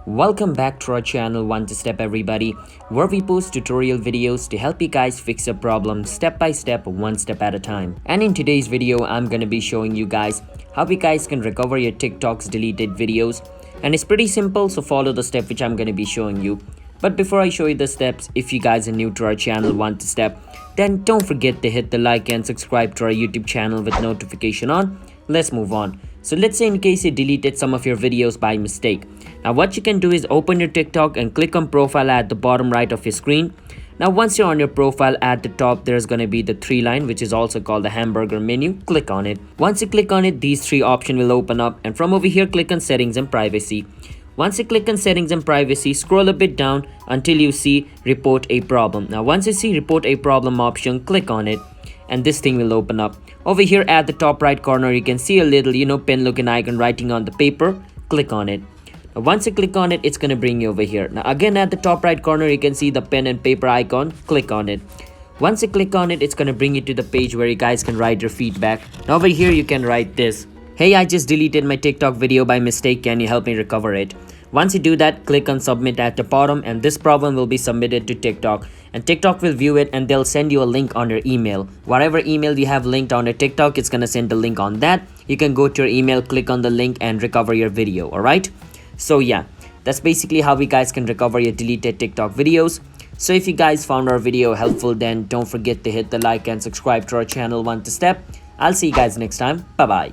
Welcome back to our channel One to Step everybody, where we post tutorial videos to help you guys fix a problem step by step, one step at a time. And in today's video, I'm gonna be showing you guys how you guys can recover your TikTok's deleted videos. And it's pretty simple, so follow the step which I'm gonna be showing you. But before I show you the steps, if you guys are new to our channel One to Step, then don't forget to hit the like and subscribe to our YouTube channel with notification on. Let's move on. So let's say in case you deleted some of your videos by mistake. Now what you can do is open your TikTok and click on profile at the bottom right of your screen. Now once you're on your profile, at the top there's going to be the three line, which is also called the hamburger menu. Click on it. Once you click on it, these three options will open up, and from over here click on settings and privacy. Once you click on settings and privacy, scroll a bit down until you see report a problem. Now once you see report a problem option, click on it and this thing will open up. Over here at the top right corner, you can see a little pen looking icon writing on the paper. Click on it. Now once you click on it, it's going to bring you over here. Now again at the top right corner, you can see the pen and paper icon. Click on it. Once you click on it, it's going to bring you to the page where you guys can write your feedback. Now over here you can write this: "Hey, I just deleted my TikTok video by mistake, can you help me recover it?" Once you do that, click on submit at the bottom and this problem will be submitted to TikTok, and TikTok will view it and they'll send you a link on your email. Whatever email you have linked on your TikTok, it's gonna send the link on that. You can go to your email, click on the link and recover your video. Alright, so yeah, that's basically how we guys can recover your deleted TikTok videos. So if you guys found our video helpful, then don't forget to hit the like and subscribe to our channel One to Step. I'll see you guys next time. Bye bye.